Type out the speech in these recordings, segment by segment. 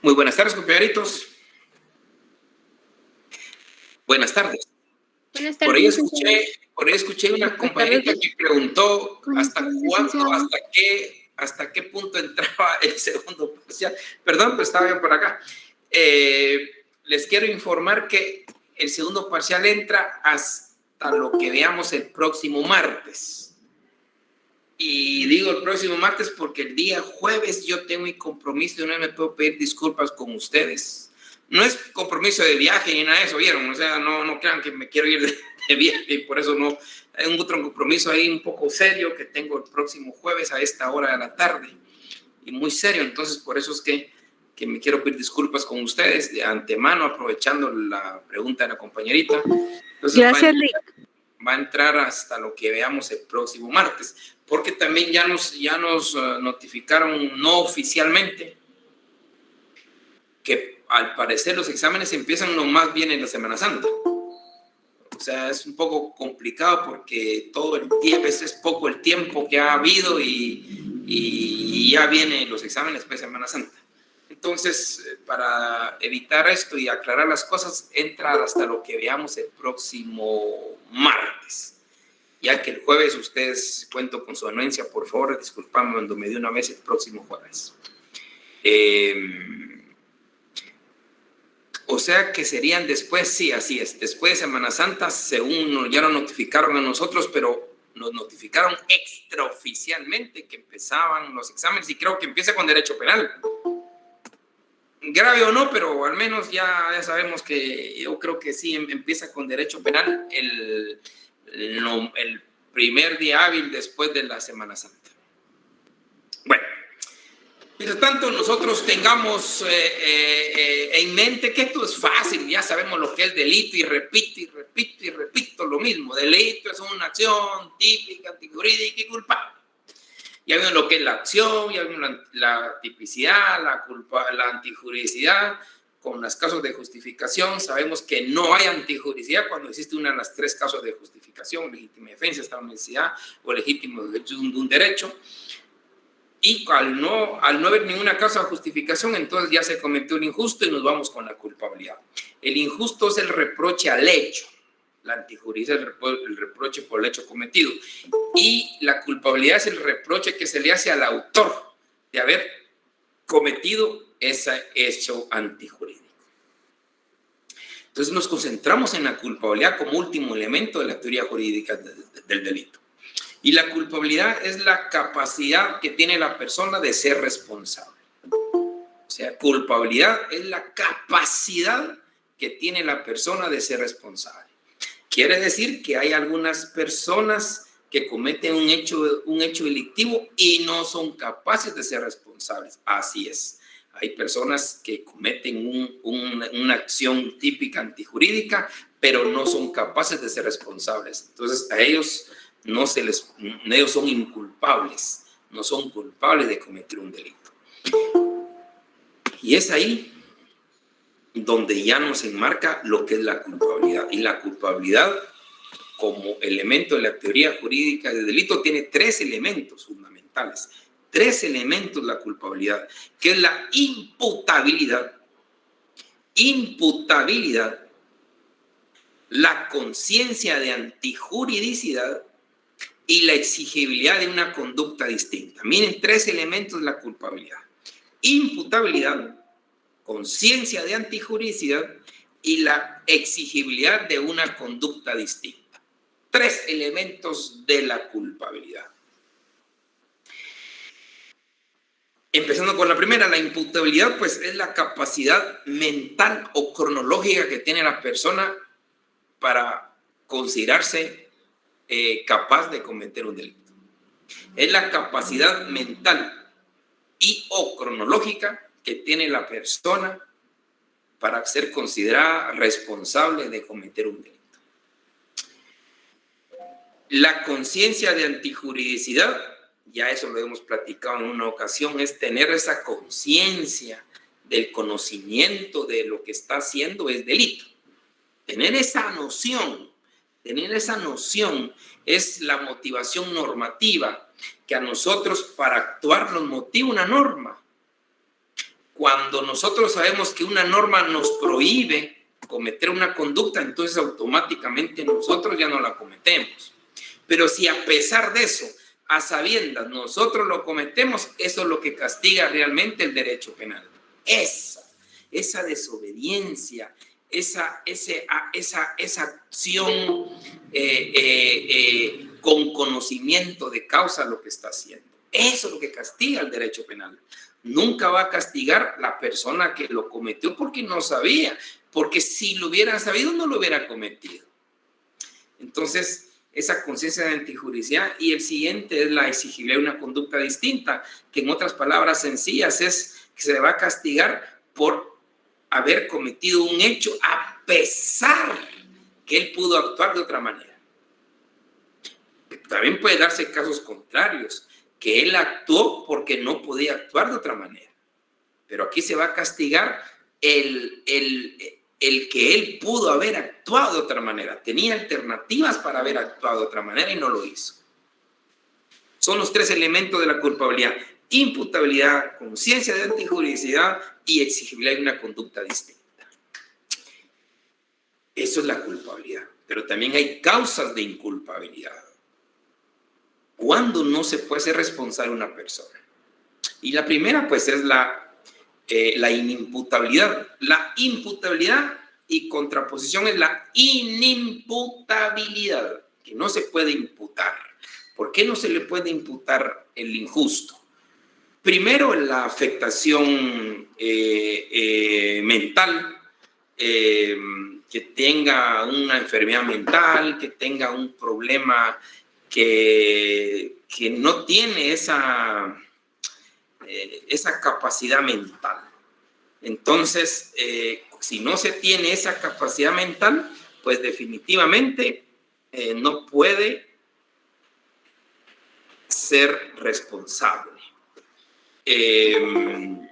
Muy buenas tardes, compañeritos. Buenas tardes. Buenas tardes. Por ahí escuché una compañerita que preguntó hasta qué punto entraba el segundo parcial. Perdón, pero estaba bien por acá. Les quiero informar que el segundo parcial entra hasta lo que veamos el próximo martes. Y digo el próximo martes porque el día jueves yo tengo mi compromiso y no me puedo pedir disculpas con ustedes. No es compromiso de viaje ni nada de eso, ¿vieron? O sea, no crean que me quiero ir de viaje y por eso no. Hay un otro compromiso ahí un poco serio que tengo el próximo jueves a esta hora de la tarde. Y muy serio, entonces por eso es que me quiero pedir disculpas con ustedes de antemano, aprovechando la pregunta de la compañerita. Entonces, gracias, Rick. Va a entrar hasta lo que veamos el próximo martes, porque también ya nos notificaron no oficialmente que al parecer los exámenes empiezan lo más bien en la Semana Santa. O sea, es un poco complicado porque todo el tiempo, es poco el tiempo que ha habido y ya vienen los exámenes de Semana Santa. Entonces, para evitar esto y aclarar las cosas, entra hasta lo que veamos el próximo martes. Ya que el jueves ustedes, cuento con su anuencia, por favor, disculpame cuando me dio una vez el próximo jueves. O sea que serían después, sí, así es, después de Semana Santa, según ya nos notificaron a nosotros, pero nos notificaron extraoficialmente que empezaban los exámenes y creo que empieza con Derecho Penal. Grave o no, pero al menos ya sabemos que yo creo que sí empieza con Derecho Penal el primer día hábil después de la Semana Santa. Bueno, mientras tanto nosotros tengamos en mente que esto es fácil, ya sabemos lo que es delito y repito lo mismo. Delito es una acción típica, antijurídica y culpable. Ya vimos lo que es la acción, ya vimos la tipicidad, la antijuridicidad. Con los casos de justificación, sabemos que no hay antijuridicidad cuando existe una de las tres casos de justificación: legítima defensa, estado de necesidad o legítimo derecho de un derecho. Y al no haber ninguna causa de justificación, entonces ya se cometió el injusto y nos vamos con la culpabilidad. El injusto es el reproche al hecho. La antijuridicidad es el reproche por el hecho cometido. Y la culpabilidad es el reproche que se le hace al autor de haber cometido ese hecho antijurídico. Entonces nos concentramos en la culpabilidad como último elemento de la teoría jurídica del delito. Y la culpabilidad es la capacidad que tiene la persona de ser responsable. O sea, culpabilidad es la capacidad que tiene la persona de ser responsable. Quiere decir que hay algunas personas que cometen un hecho delictivo y no son capaces de ser responsables. Así es. Hay personas que cometen una acción típica antijurídica, pero no son capaces de ser responsables. Entonces, a ellos ellos son inculpables, no son culpables de cometer un delito. Y es ahí donde ya nos enmarca lo que es la culpabilidad. Y la culpabilidad, como elemento de la teoría jurídica de delito, tiene tres elementos fundamentales. Tres elementos la culpabilidad, que es la imputabilidad, la conciencia de antijuridicidad y la exigibilidad de una conducta distinta. Miren, tres elementos de la culpabilidad: imputabilidad, conciencia de antijuridicidad y la exigibilidad de una conducta distinta. Tres elementos de la culpabilidad. Empezando con la primera, la imputabilidad, pues es la capacidad mental o cronológica que tiene la persona para considerarse capaz de cometer un delito. Es la capacidad mental y o cronológica que tiene la persona para ser considerada responsable de cometer un delito. La conciencia de antijuridicidad, ya eso lo hemos platicado en una ocasión, es tener esa conciencia del conocimiento de lo que está haciendo es delito. Tener esa noción es la motivación normativa que a nosotros para actuar nos motiva una norma. Cuando nosotros sabemos que una norma nos prohíbe cometer una conducta, entonces automáticamente nosotros ya no la cometemos. Pero si a pesar de eso, a sabiendas, nosotros lo cometemos, eso es lo que castiga realmente el derecho penal. Esa desobediencia, esa acción con conocimiento de causa lo que está haciendo. Eso es lo que castiga el derecho penal. Nunca va a castigar la persona que lo cometió porque no sabía, porque si lo hubiera sabido no lo hubiera cometido. Entonces, esa conciencia de antijuricidad. Y el siguiente es la exigibilidad de una conducta distinta, que en otras palabras sencillas es que se le va a castigar por haber cometido un hecho a pesar que él pudo actuar de otra manera. También puede darse casos contrarios, que él actuó porque no podía actuar de otra manera. Pero aquí se va a castigar el que él pudo haber actuado de otra manera. Tenía alternativas para haber actuado de otra manera y no lo hizo. Son los tres elementos de la culpabilidad: imputabilidad, conciencia de antijuridicidad y exigibilidad de una conducta distinta. Eso es la culpabilidad. Pero también hay causas de inculpabilidad. ¿Cuándo no se puede ser responsable una persona? Y la primera, pues, es la inimputabilidad. La imputabilidad y contraposición es la inimputabilidad, que no se puede imputar. ¿Por qué no se le puede imputar el injusto? Primero, la afectación mental, que tenga una enfermedad mental, que tenga un problema que no tiene esa capacidad mental. Entonces, si no se tiene esa capacidad mental, pues definitivamente no puede ser responsable. El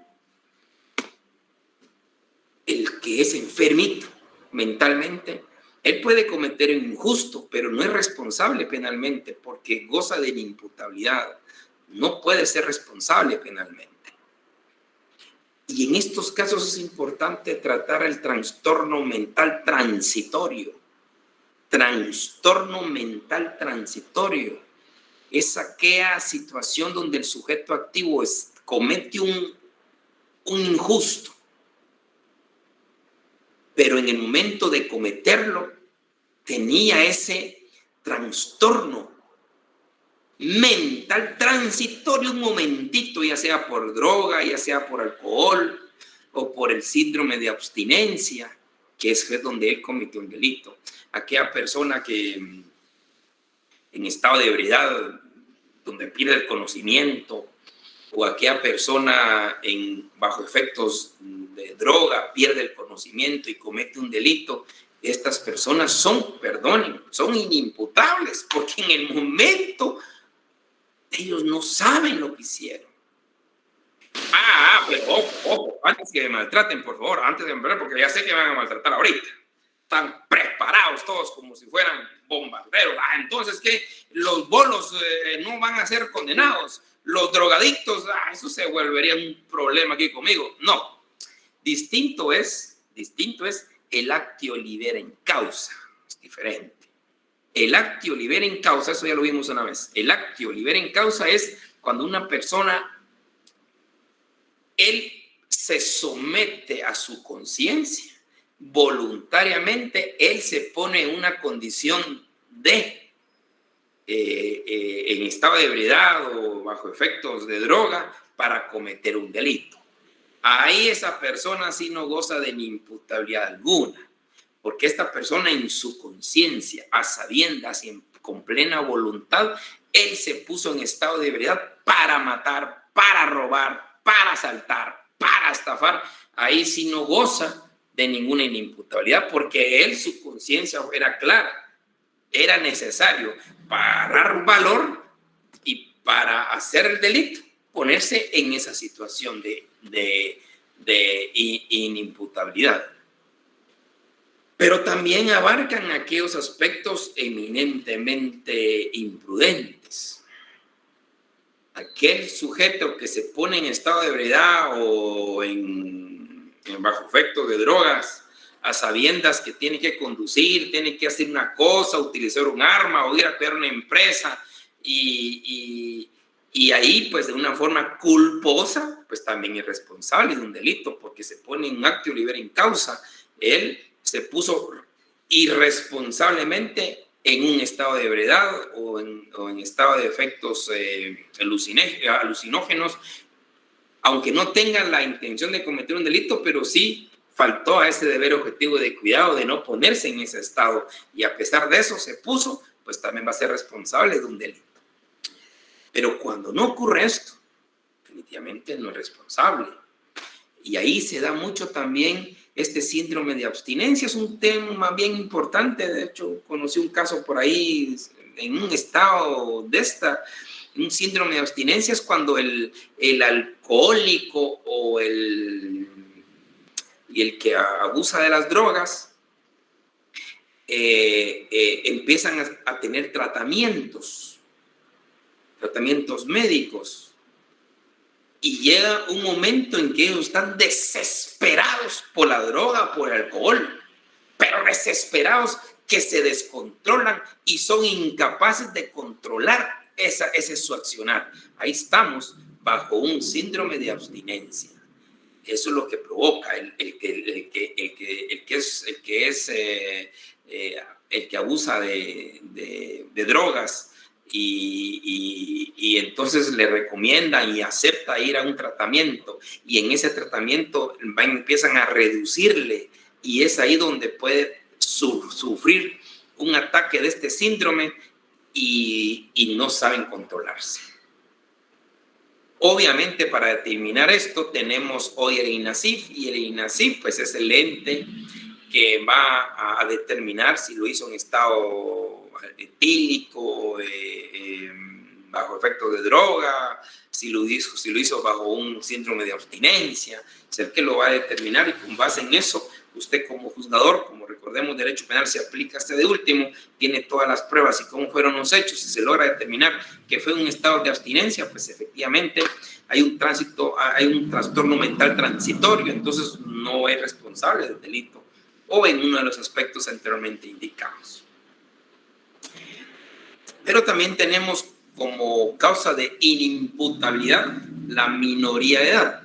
que es enfermito mentalmente, él puede cometer un injusto, pero no es responsable penalmente porque goza de inimputabilidad. No puede ser responsable penalmente. Y en estos casos es importante tratar el trastorno mental transitorio. Trastorno mental transitorio es aquella situación donde el sujeto activo comete un injusto, pero en el momento de cometerlo tenía ese trastorno mental transitorio, un momentito, ya sea por droga, ya sea por alcohol o por el síndrome de abstinencia, que es donde él cometió un delito. Aquella persona que en estado de ebriedad, donde pierde el conocimiento, o aquella persona bajo efectos de droga pierde el conocimiento y comete un delito, estas personas son inimputables, porque en el momento ellos no saben lo que hicieron. Pero ojo, antes que me maltraten, por favor, antes de empezar, porque ya sé que me van a maltratar ahorita. Están preparados todos como si fueran bombarderos. Entonces, ¿qué? Los bolos no van a ser condenados. Los drogadictos, eso se volvería un problema aquí conmigo. No. Distinto es el actio libera in causa. Es diferente. El actio libera in causa, eso ya lo vimos una vez. El actio libera in causa es cuando una persona, él se somete a su conciencia. Voluntariamente, él se pone en una condición en estado de ebriedad o bajo efectos de droga para cometer un delito. Ahí esa persona sí no goza de imputabilidad alguna, porque esta persona en su conciencia, a sabiendas y con plena voluntad, él se puso en estado de ebriedad para matar, para robar, para asaltar, para estafar. Ahí sí no goza de ninguna inimputabilidad, porque él, su conciencia era clara. Era necesario para dar valor y para hacer el delito, ponerse en esa situación de inimputabilidad. Pero también abarcan aquellos aspectos eminentemente imprudentes. aquel sujeto que se pone en estado de ebriedad o bajo efecto de drogas, a sabiendas que tiene que conducir, tiene que hacer una cosa, utilizar un arma o ir a crear una empresa y ahí pues de una forma culposa pues también es responsable de un delito porque se pone en actio libere in causa. Él se puso irresponsablemente en un estado de ebriedad o en estado de efectos alucinógenos, aunque no tenga la intención de cometer un delito, pero sí faltó a ese deber objetivo de cuidado de no ponerse en ese estado, y a pesar de eso se puso, pues también va a ser responsable de un delito. Pero cuando no ocurre esto, definitivamente no es responsable. Y ahí se da mucho también este síndrome de abstinencia. Es un tema bien importante. De hecho, conocí un caso por ahí en un estado un síndrome de abstinencia es cuando el alcohólico o el que abusa de las drogas empiezan a tener tratamientos médicos. Y llega un momento en que ellos están desesperados por la droga, por el alcohol, pero desesperados que se descontrolan y son incapaces de controlar ese su accionar. Ahí estamos bajo un síndrome de abstinencia. Eso es lo que provoca el que abusa de drogas. Y entonces le recomiendan y acepta ir a un tratamiento, y en ese tratamiento empiezan a reducirle, y es ahí donde puede sufrir un ataque de este síndrome y no saben controlarse. Obviamente, para determinar esto tenemos hoy el INASIF, y el INASIF pues es el ente que va a determinar si lo hizo en estado etílico, bajo efecto de droga, si lo hizo bajo un síndrome de abstinencia. Es el que lo va a determinar, y con base en eso, usted como juzgador, como recordemos, derecho penal se aplica de último, tiene todas las pruebas y cómo fueron los hechos. Si se logra determinar que fue un estado de abstinencia, pues efectivamente hay un trastorno mental transitorio, entonces no es responsable del delito o en uno de los aspectos anteriormente indicados. Pero también tenemos como causa de inimputabilidad la minoría de edad.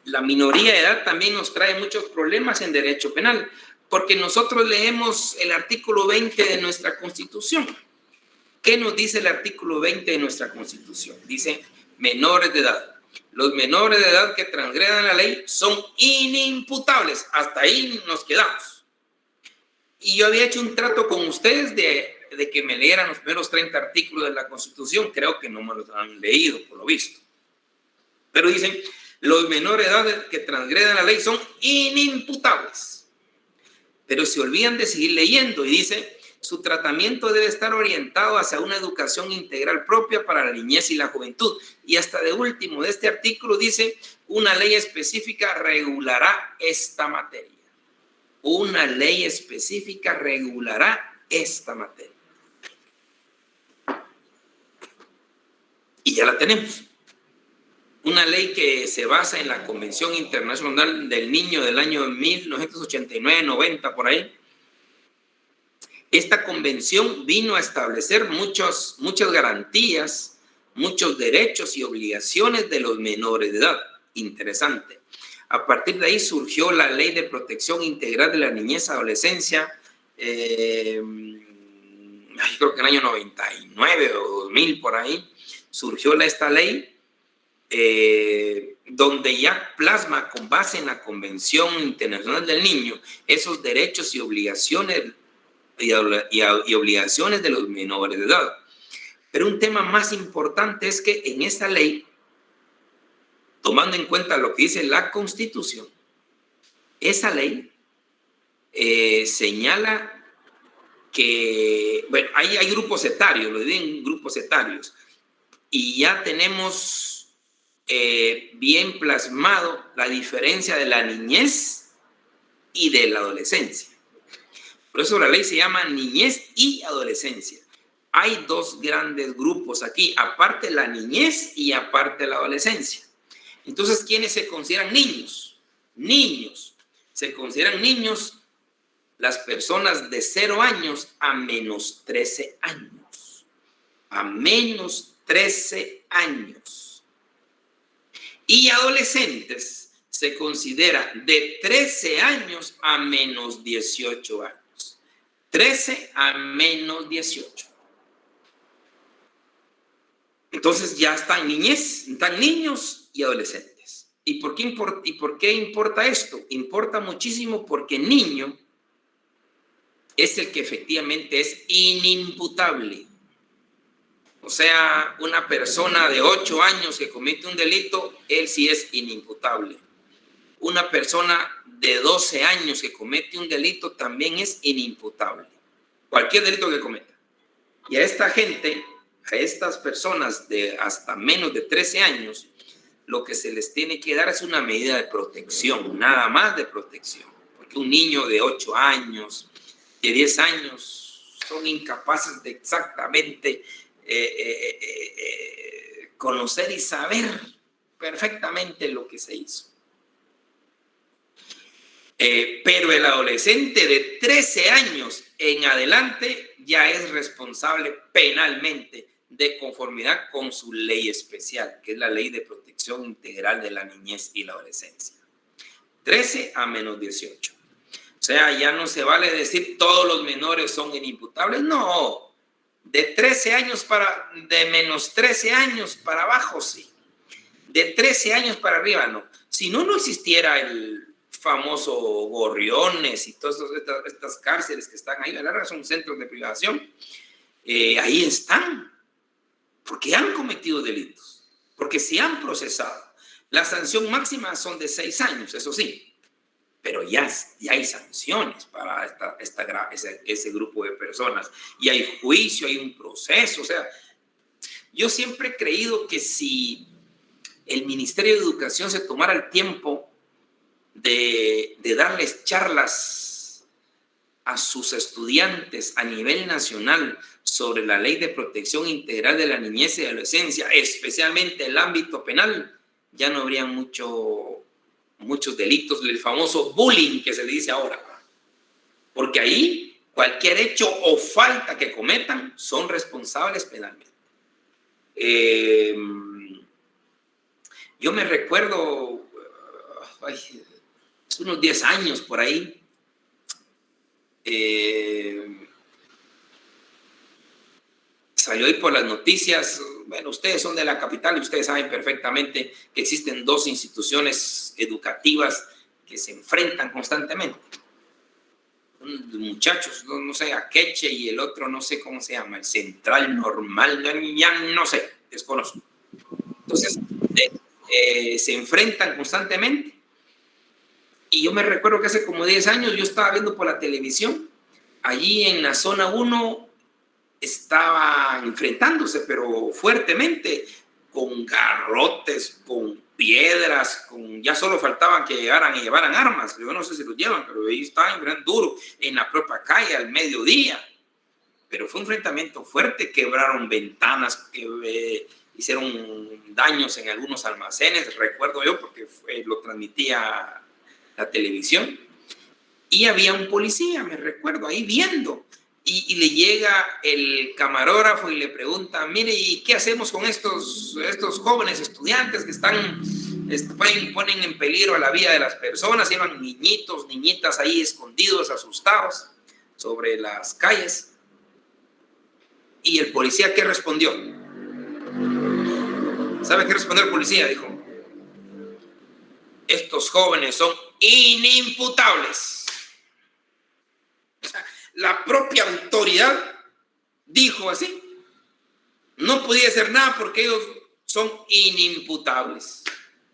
La minoría de edad también nos trae muchos problemas en derecho penal, porque nosotros leemos el artículo 20 de nuestra Constitución. ¿Qué nos dice el artículo 20 de nuestra Constitución? Dice menores de edad. Los menores de edad que transgredan la ley son inimputables. Hasta ahí nos quedamos. Y yo había hecho un trato con ustedes de que me leyeran los primeros 30 artículos de la Constitución. Creo que no me los han leído, por lo visto. Pero dicen, los menores de edad que transgredan la ley son inimputables. Pero se olvidan de seguir leyendo y dice, su tratamiento debe estar orientado hacia una educación integral propia para la niñez y la juventud. Y hasta de último de este artículo dice, una ley específica regulará esta materia. Una ley específica regulará esta materia. Y ya la tenemos. Una ley que se basa en la Convención Internacional del Niño del año 1989-90, por ahí. Esta convención vino a establecer muchas garantías, muchos derechos y obligaciones de los menores de edad. Interesante. A partir de ahí surgió la Ley de Protección Integral de la Niñez y Adolescencia, creo que en el año 99 o 2000 por ahí, surgió esta ley, donde ya plasma con base en la Convención Internacional del Niño esos derechos y obligaciones y obligaciones de los menores de edad. Pero un tema más importante es que en esta ley, tomando en cuenta lo que dice la Constitución, esa ley señala que, bueno, hay grupos etarios, lo dividen grupos etarios, y ya tenemos bien plasmado la diferencia de la niñez y de la adolescencia. Por eso la ley se llama niñez y adolescencia. hay dos grandes grupos aquí, aparte la niñez y aparte la adolescencia. Entonces, ¿quiénes se consideran niños? Niños. Se consideran niños las personas de 0 años a menos 13 años. A menos 13 años. Y adolescentes se considera de 13 años a menos 18 años. 13 a menos 18. Entonces ya están niñez, están niños y adolescentes. ¿Y por qué importa esto? Importa muchísimo porque niño es el que efectivamente es inimputable. O sea, una persona de 8 años que comete un delito, él sí es inimputable. Una persona de 12 años que comete un delito también es inimputable. Cualquier delito que cometa. Y a esta gente, a estas personas de hasta menos de 13 años, lo que se les tiene que dar es una medida de protección, nada más de protección. Porque un niño de 8 años, de 10 años, son incapaces de exactamente conocer y saber perfectamente lo que se hizo. Pero el adolescente de 13 años en adelante ya es responsable penalmente de conformidad con su ley especial, que es la Ley de Protección Integral de la Niñez y la Adolescencia. 13 a menos 18. O sea, ya no se vale decir todos los menores son inimputables. No, de menos 13 años para abajo, sí. De 13 años para arriba, no. Si no existiera el famoso Gorriones y todas estas cárceles que están ahí, a la larga son centros de privación, ahí están, porque han cometido delitos, porque se han procesado. La sanción máxima son de 6 años, eso sí, pero ya hay sanciones para ese grupo de personas, y hay juicio, hay un proceso. O sea, yo siempre he creído que si el Ministerio de Educación se tomara el tiempo de darles charlas a sus estudiantes a nivel nacional sobre la Ley de Protección Integral de la Niñez y Adolescencia, especialmente el ámbito penal, ya no habría muchos delitos, el famoso bullying que se le dice ahora, porque ahí cualquier hecho o falta que cometan son responsables penalmente. Yo me recuerdo hace unos 10 años por ahí, salió ahí por las noticias. Bueno, ustedes son de la capital y ustedes saben perfectamente que existen 2 instituciones educativas que se enfrentan constantemente. Muchachos, no sé, Akeche y el otro no sé cómo se llama, el Central Normal, ya no sé, desconozco. Entonces, se enfrentan constantemente. Y yo me recuerdo que hace como 10 años yo estaba viendo por la televisión, allí en la zona 1 estaban enfrentándose, pero fuertemente, con garrotes, con piedras, ya solo faltaban que llegaran y llevaran armas. Yo no sé si los llevan, pero ahí estaban enfrentando duro en la propia calle al mediodía. Pero fue un enfrentamiento fuerte, quebraron ventanas, hicieron daños en algunos almacenes, recuerdo yo, porque lo transmitía la televisión. Y había un policía, me recuerdo, ahí viendo. Y le llega el camarógrafo y le pregunta, mire, ¿y qué hacemos con estos jóvenes estudiantes que ponen en peligro a la vida de las personas? Llevan niñitos, niñitas ahí escondidos, asustados, sobre las calles. ¿Y el policía qué respondió? ¿Sabe qué respondió el policía? Dijo, estos jóvenes son inimputables. La propia autoridad dijo así. No podía hacer nada porque ellos son inimputables.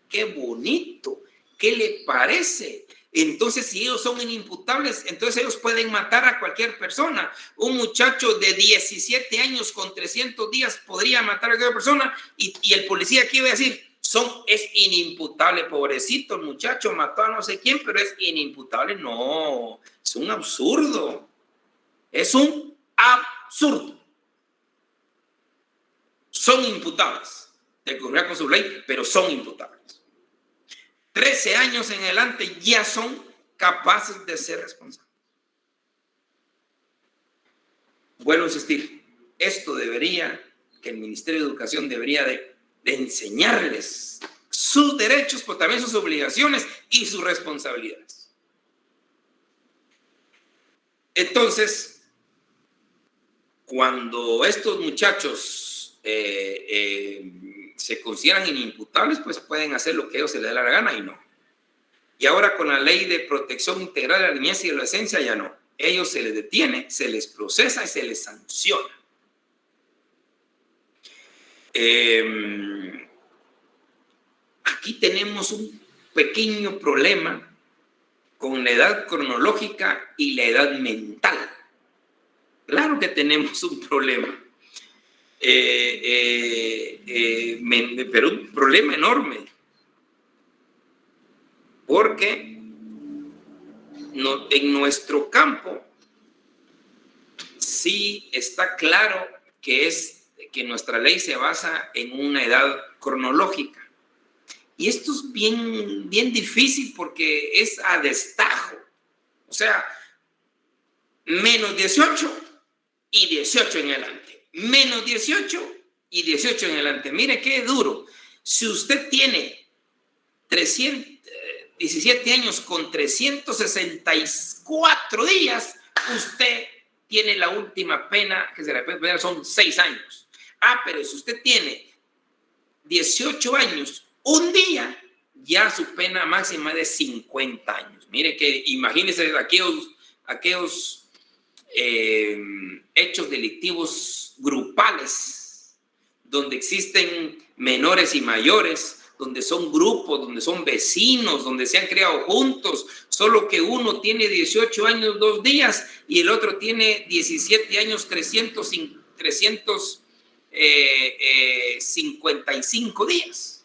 ¡Qué bonito! ¿Qué le parece? Entonces, si ellos son inimputables, entonces ellos pueden matar a cualquier persona. Un muchacho de 17 años con 300 días podría matar a cualquier persona. Y el policía, ¿qué iba a decir? Es inimputable, pobrecito el muchacho, mató a no sé quién, pero es inimputable. No, es un absurdo. Es un absurdo. son imputables. De conformidad con su ley, pero son imputables. 13 años en adelante ya son capaces de ser responsables. Vuelvo a insistir, esto debería, que el Ministerio de Educación debería de enseñarles sus derechos, pero también sus obligaciones y sus responsabilidades. Entonces, cuando estos muchachos se consideran inimputables, pues pueden hacer lo que a ellos se les dé la gana y no. Y ahora con la ley de protección integral de la niñez y adolescencia ya no. Ellos se les detiene, se les procesa y se les sanciona. Aquí tenemos un pequeño problema con la edad cronológica y la edad mental. Claro que tenemos un problema, pero un problema enorme, porque en nuestro campo sí está claro que nuestra ley se basa en una edad cronológica. Y esto es bien difícil porque es a destajo. O sea, menos 18 y 18 en adelante. Menos 18 y 18 en adelante. Mire qué duro. Si usted tiene 17 años con 364 días, usted tiene la última pena que se le puede poner, son 6 años. Pero si usted tiene 18 años, un día, ya su pena máxima es de 50 años. Mire que imagínense aquellos hechos delictivos grupales, donde existen menores y mayores, donde son grupos, donde son vecinos, donde se han criado juntos, solo que uno tiene 18 años 2 días y el otro tiene 17 años 355 días.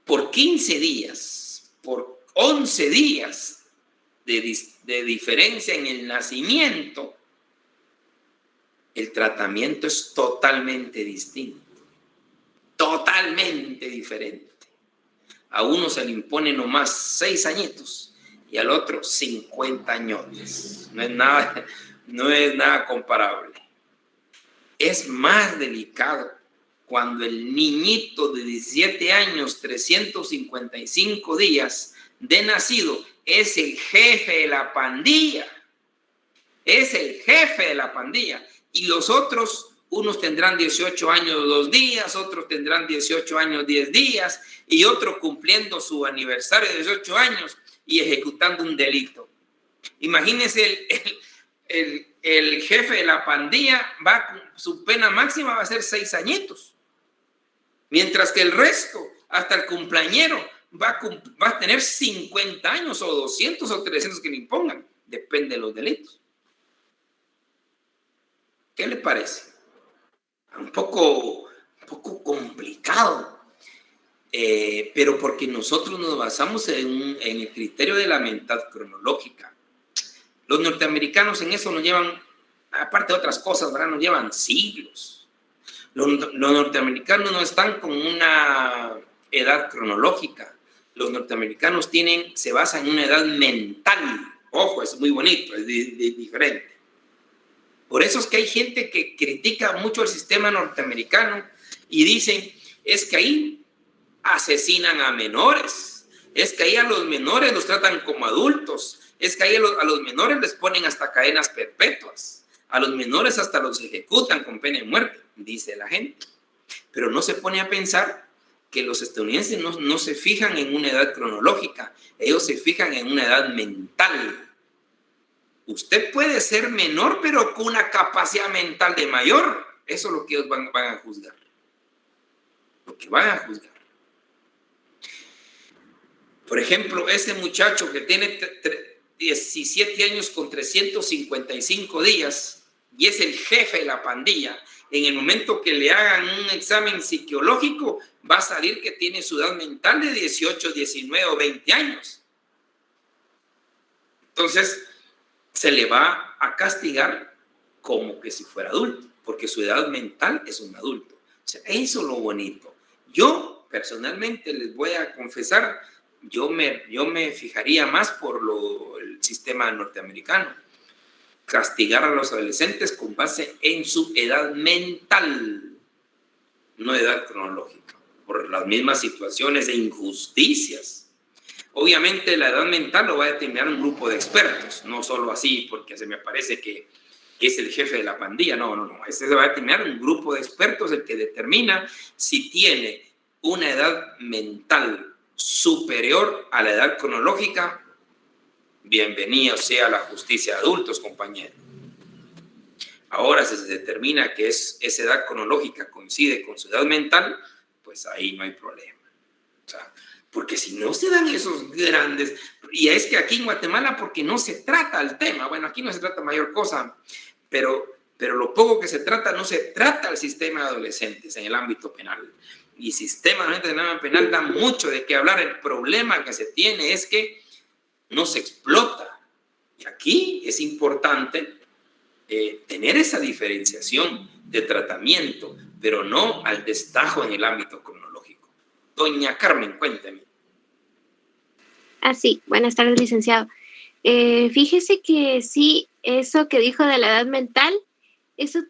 Por 15 días, por 11 días de diferencia en el nacimiento, el tratamiento es totalmente distinto, totalmente diferente. A uno se le impone nomás 6 añitos y al otro 50 años. No es nada comparable. Es más delicado cuando el niñito de 17 años, 355 días de nacido, es el jefe de la pandilla. Es el jefe de la pandilla. Y los otros, unos tendrán 18 años 2 días, otros tendrán 18 años 10 días, y otros cumpliendo su aniversario de 18 años y ejecutando un delito. Imagínense el jefe de la pandilla, su pena máxima va a ser 6 añitos. Mientras que el resto, hasta el cumpleañero, va a tener 50 años o 200 o 300 que le impongan. Depende de los delitos. ¿Qué le parece? Un poco complicado. Pero porque nosotros nos basamos en el criterio de la mitad cronológica. Los norteamericanos en eso nos llevan, aparte de otras cosas, ¿verdad? Nos llevan siglos. Los norteamericanos no están con una edad cronológica. Los norteamericanos se basan en una edad mental. Ojo, es muy bonito, es diferente. Por eso es que hay gente que critica mucho el sistema norteamericano y dicen, es que ahí asesinan a menores, es que ahí a los menores los tratan como adultos, es que ahí a los menores les ponen hasta cadenas perpetuas, a los menores hasta los ejecutan con pena de muerte, dice la gente. Pero no se pone a pensar que los estadounidenses no se fijan en una edad cronológica, ellos se fijan en una edad mental. Usted puede ser menor, pero con una capacidad mental de mayor. Eso es lo que ellos van a juzgar. Lo que van a juzgar. Por ejemplo, ese muchacho que tiene 17 años con 355 días y es el jefe de la pandilla, en el momento que le hagan un examen psicológico, va a salir que tiene su edad mental de 18, 19 o 20 años. Entonces, se le va a castigar como que si fuera adulto, porque su edad mental es un adulto. O sea, eso es lo bonito. Yo, personalmente, les voy a confesar, yo me fijaría más por el sistema norteamericano. Castigar a los adolescentes con base en su edad mental, no edad cronológica, por las mismas situaciones e injusticias. Obviamente la edad mental lo va a determinar un grupo de expertos, no solo así porque se me parece que es el jefe de la pandilla, no. Este se va a determinar un grupo de expertos el que determina si tiene una edad mental superior a la edad cronológica. Bienvenido sea la justicia de adultos, compañeros. Ahora, si se determina que esa edad cronológica coincide con su edad mental, pues ahí no hay problema. O sea, porque si no se dan esos grandes... Y es que aquí en Guatemala, porque no se trata el tema, bueno, aquí no se trata mayor cosa, pero lo poco que se trata, no se trata el sistema de adolescentes en el ámbito penal. Y sistema de adolescentes penal da mucho de qué hablar. El problema que se tiene es que no se explota. Y aquí es importante tener esa diferenciación de tratamiento, pero no al destajo en el ámbito cronológico. Doña Carmen, cuénteme. Sí, buenas tardes, licenciado. Fíjese que sí, eso que dijo de la edad mental, eso,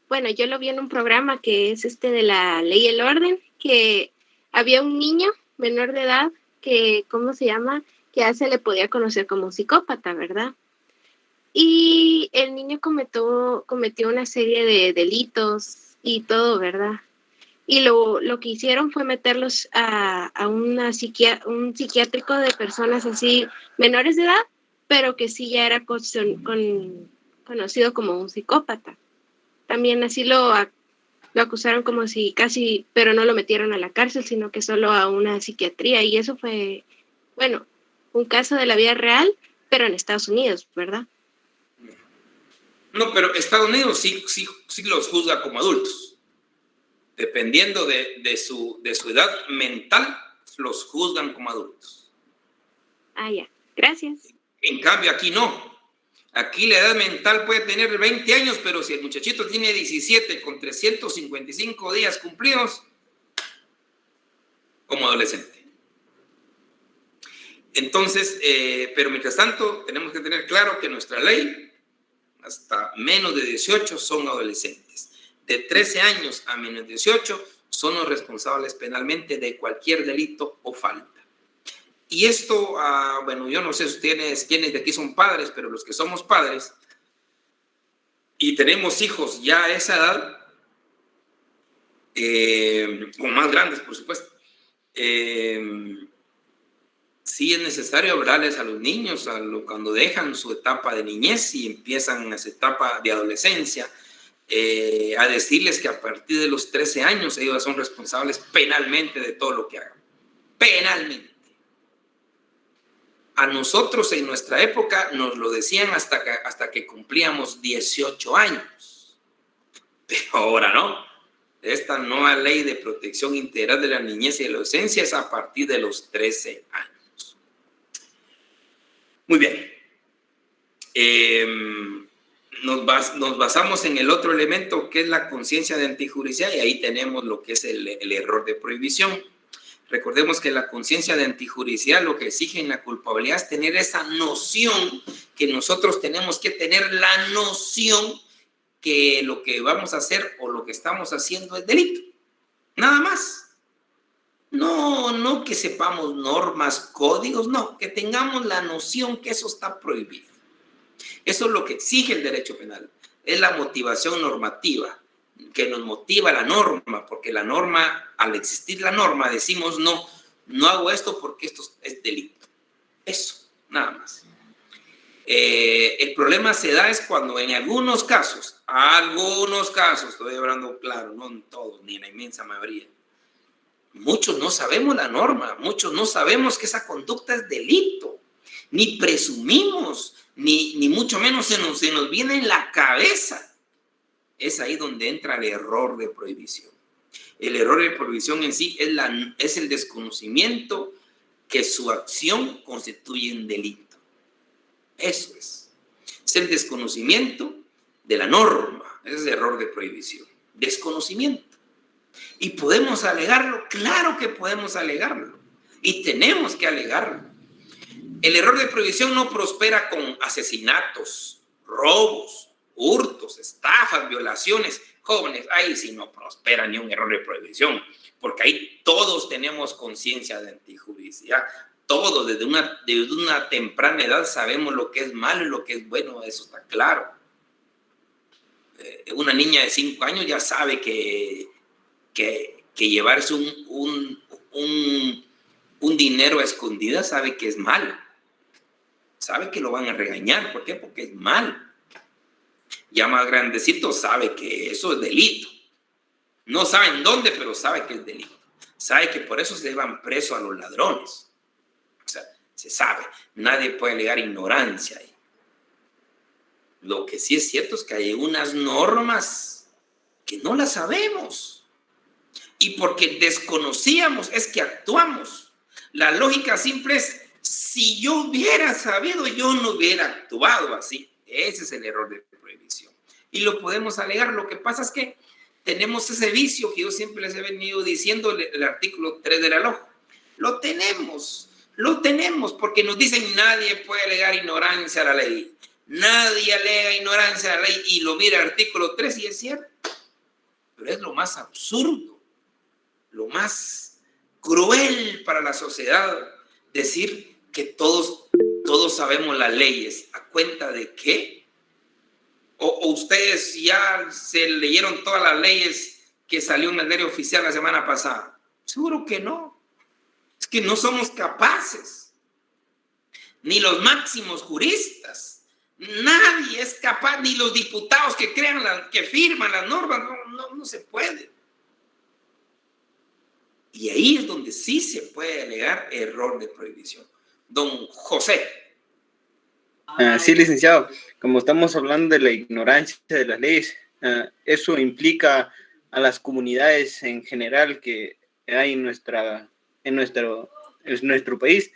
bueno, yo lo vi en un programa que es de la Ley y el Orden, que había un niño menor de edad que, ¿cómo se llama? Que ya se le podía conocer como un psicópata, ¿verdad? Y el niño cometió una serie de delitos y todo, ¿verdad? Y lo que hicieron fue meterlos a un psiquiátrico de personas así menores de edad, pero que sí ya era conocido como un psicópata. También así lo acusaron como si casi, pero no lo metieron a la cárcel, sino que solo a una psiquiatría. Y eso fue, bueno, un caso de la vida real, pero en Estados Unidos, ¿verdad? No, pero Estados Unidos sí los juzga como adultos. Dependiendo de su edad mental, los juzgan como adultos. Ya. Gracias. En cambio, aquí no. Aquí la edad mental puede tener 20 años, pero si el muchachito tiene 17 con 355 días cumplidos, como adolescente. Entonces, pero mientras tanto, tenemos que tener claro que nuestra ley, hasta menos de 18 son adolescentes. De 13 años a menos de 18 son los responsables penalmente de cualquier delito o falta. Y esto, bueno, yo no sé quiénes de aquí son padres, pero los que somos padres y tenemos hijos ya a esa edad, o más grandes, por supuesto, sí es necesario hablarles a los niños cuando dejan su etapa de niñez y empiezan esa etapa de adolescencia, a decirles que a partir de los 13 años ellos son responsables penalmente de todo lo que hagan. Penalmente. A nosotros en nuestra época nos lo decían hasta que cumplíamos 18 años. Pero ahora no. Esta nueva ley de protección integral de la niñez y adolescencia es a partir de los 13 años. Muy bien. Nos basamos en el otro elemento que es la conciencia de antijuricidad, y ahí tenemos lo que es el error de prohibición. Recordemos que la conciencia de antijuricidad lo que exige en la culpabilidad es tener esa noción, que nosotros tenemos que tener la noción que lo que vamos a hacer o lo que estamos haciendo es delito. Nada más. No que sepamos normas, códigos, no, que tengamos la noción que eso está prohibido. Eso es lo que exige el derecho penal. Es la motivación normativa que nos motiva la norma, porque la norma, al existir la norma, decimos no hago esto porque esto es delito. Eso, nada más. El problema se da es cuando en algunos casos, estoy hablando claro, no en todos, ni en la inmensa mayoría, muchos no sabemos la norma, muchos no sabemos que esa conducta es delito, ni presumimos, ni mucho menos se nos viene en la cabeza. Es ahí donde entra el error de prohibición. El error de prohibición en sí es el desconocimiento que su acción constituye un delito. Eso es. Es el desconocimiento de la norma. Ese es error de prohibición. Desconocimiento. ¿Y podemos alegarlo? Claro que podemos alegarlo. Y tenemos que alegarlo. El error de prohibición no prospera con asesinatos, robos, hurtos, estafas, violaciones. Jóvenes, ahí sí no prospera ni un error de prohibición, porque ahí todos tenemos conciencia de antijuricidad. Todos, desde una temprana edad, sabemos lo que es malo y lo que es bueno, eso está claro. Una niña de 5 años ya sabe que llevarse un dinero a escondidas sabe que es malo. Sabe que lo van a regañar. ¿Por qué? Porque es malo. Ya más grandecito sabe que eso es delito. No sabe en dónde, pero sabe que es delito. Sabe que por eso se llevan preso a los ladrones. O sea, se sabe. Nadie puede alegar ignorancia ahí. Lo que sí es cierto es que hay unas normas que no las sabemos. Y porque desconocíamos es que actuamos. La lógica simple es, si yo hubiera sabido, yo no hubiera actuado así. Ese es el error de prohibición. Y lo podemos alegar. Lo que pasa es que tenemos ese vicio que yo siempre les he venido diciendo, el artículo 3 de la LOJ. Lo tenemos, porque nos dicen nadie puede alegar ignorancia a la ley. Nadie alega ignorancia a la ley. Y lo mira el artículo 3 y es cierto. Pero es lo más absurdo, lo más cruel para la sociedad decir que todos sabemos las leyes. ¿A cuenta de qué? ¿O ustedes ya se leyeron todas las leyes que salió en el diario oficial la semana pasada? Seguro que no. Es que no somos capaces. Ni los máximos juristas. Nadie es capaz, ni los diputados que que firman las normas. No se puede. Y ahí es donde sí se puede alegar error de prohibición. Don José. Sí, licenciado. Como estamos hablando de la ignorancia de las leyes, eso implica a las comunidades en general que hay en nuestro país.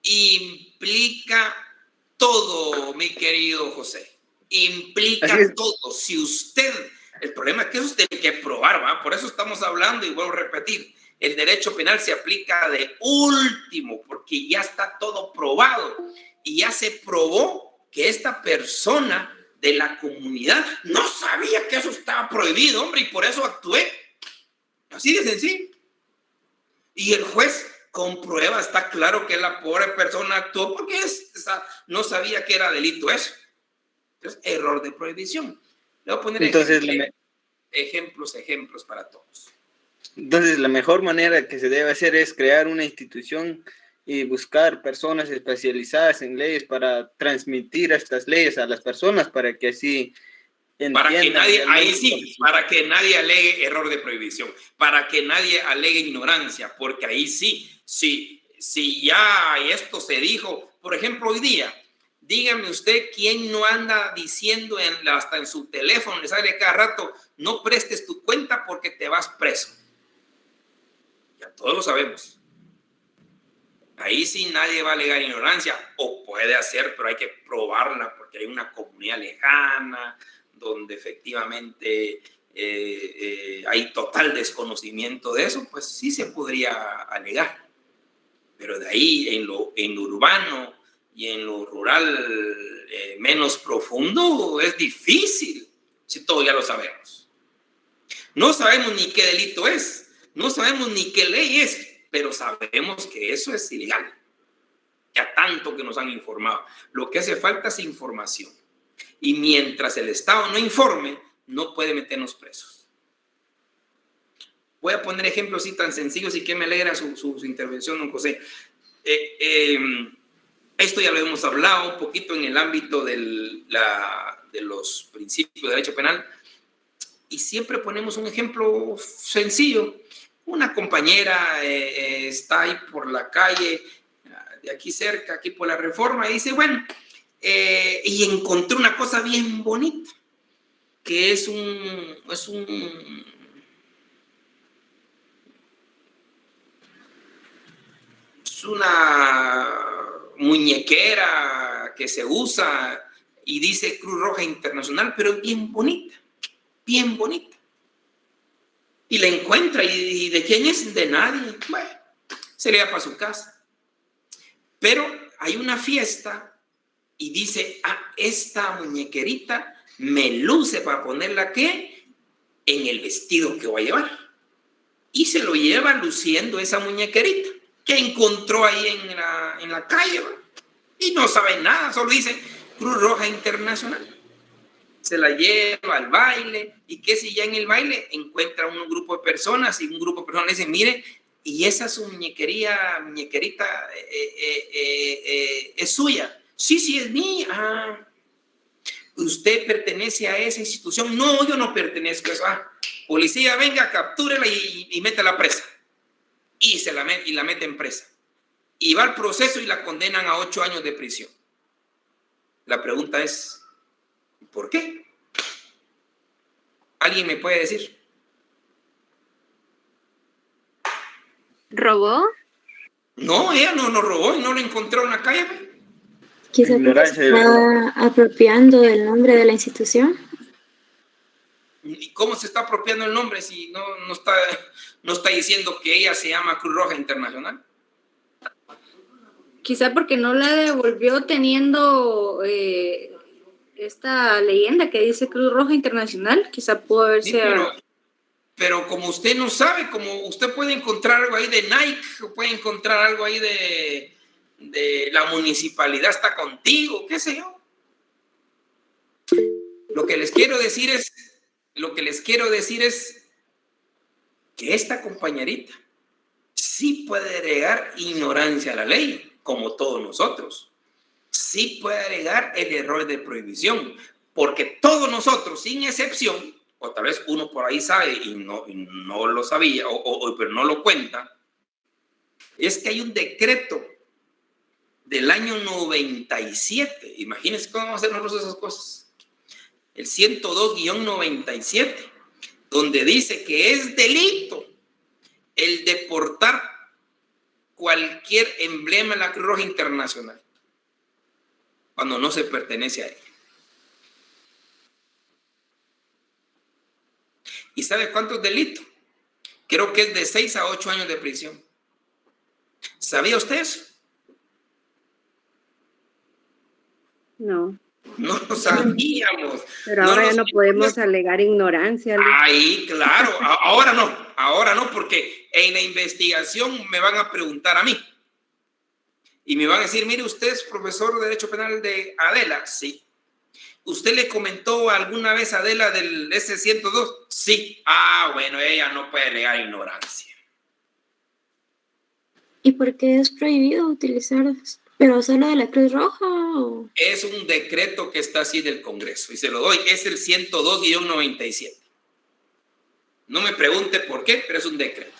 Implica todo, mi querido José. Implica todo. Si usted... El problema es que eso tiene que probar, ¿va? Por eso estamos hablando, y vuelvo a repetir, el derecho penal se aplica de último, porque ya está todo probado. Y ya se probó que esta persona de la comunidad no sabía que eso estaba prohibido, hombre, y por eso actué. Así de sencillo. Y el juez comprueba, está claro que la pobre persona actuó porque no sabía que era delito eso. Entonces, error de prohibición. Le voy a poner ejemplos para todos. Entonces, la mejor manera que se debe hacer es crear una institución y buscar personas especializadas en leyes para transmitir estas leyes a las personas para que así entiendan. Para que nadie alegue error de prohibición, para que nadie alegue ignorancia, porque ahí sí, si ya esto se dijo, por ejemplo, hoy día, dígame usted quién no anda diciendo hasta en su teléfono, le sale cada rato, no prestes tu cuenta porque te vas preso. Ya todos lo sabemos. Ahí sí nadie va a alegar ignorancia, o puede hacer, pero hay que probarla porque hay una comunidad lejana donde efectivamente hay total desconocimiento de eso, pues sí se podría alegar. Pero de ahí en lo urbano y en lo rural menos profundo es difícil, si todo ya lo sabemos. No sabemos ni qué delito es, no sabemos ni qué ley es, pero sabemos que eso es ilegal. Ya tanto que nos han informado. Lo que hace falta es información. Y mientras el Estado no informe, no puede meternos presos. Voy a poner ejemplos así tan sencillos y que me alegra su intervención, don José. Esto ya lo hemos hablado un poquito en el ámbito de los principios de derecho penal. Y siempre ponemos un ejemplo sencillo. Una compañera está ahí por la calle, de aquí cerca, aquí por la Reforma, y dice, bueno, y encontré una cosa bien bonita, que es una muñequera que se usa y dice Cruz Roja Internacional, pero es bien bonita, bien bonita. Y la encuentra, ¿y de quién es? De nadie. Bueno, se le va para su casa. Pero hay una fiesta y dice, esta muñequerita me luce para ponerla, ¿qué? En el vestido que voy a llevar. Y se lo lleva luciendo esa muñequerita que encontró ahí en la calle, ¿verdad? Y no sabe nada, solo dice Cruz Roja Internacional. Se la lleva al baile, y que si ya en el baile encuentra un grupo de personas, y un grupo de personas le dicen, mire, y esa es su muñequerita es suya. Sí, es mía. ¿Usted pertenece a esa institución? No, yo no pertenezco a eso. Policía, venga, captúrela y métela presa. Y la mete en presa. Y va al proceso y la condenan a 8 años de prisión. La pregunta es, ¿por qué? ¿Alguien me puede decir? ¿Robó? No, ella no robó y no lo encontró en la calle. Quizá porque se está apropiando del nombre de la institución. ¿Y cómo se está apropiando el nombre si no está diciendo que ella se llama Cruz Roja Internacional? Quizá porque no la devolvió teniendo esta leyenda que dice Cruz Roja Internacional. Quizá pudo haberse... Sí, pero como usted no sabe, como usted puede encontrar algo ahí de Nike, o puede encontrar algo ahí de la municipalidad está contigo, qué sé yo. Lo que les quiero decir es que esta compañerita sí puede agregar ignorancia a la ley, como todos nosotros. Sí puede agregar el error de prohibición, porque todos nosotros, sin excepción, o tal vez uno por ahí sabe y no lo sabía, pero no lo cuenta, es que hay un decreto del año 97. Imagínense cómo vamos a hacer nosotros esas cosas. El 102-97, donde dice que es delito el deportar cualquier emblema de la Cruz Roja Internacional cuando no se pertenece a ella. ¿Y sabe cuánto es delito? Creo que es de 6 a 8 años de prisión. ¿Sabía usted eso? No. No lo sabíamos. Pero ahora ya no podemos alegar ignorancia. Ahí, claro. Ahora no, porque en la investigación me van a preguntar a mí. Y me van a decir, mire, usted es profesor de Derecho Penal de Adela. Sí. ¿Usted le comentó alguna vez a Adela del S-102? Sí. Bueno, ella no puede alegar ignorancia. ¿Y por qué es prohibido utilizar, pero solo de la Cruz Roja? ¿O? Es un decreto que está así del Congreso y se lo doy. Es el 102-97. No me pregunte por qué, pero es un decreto.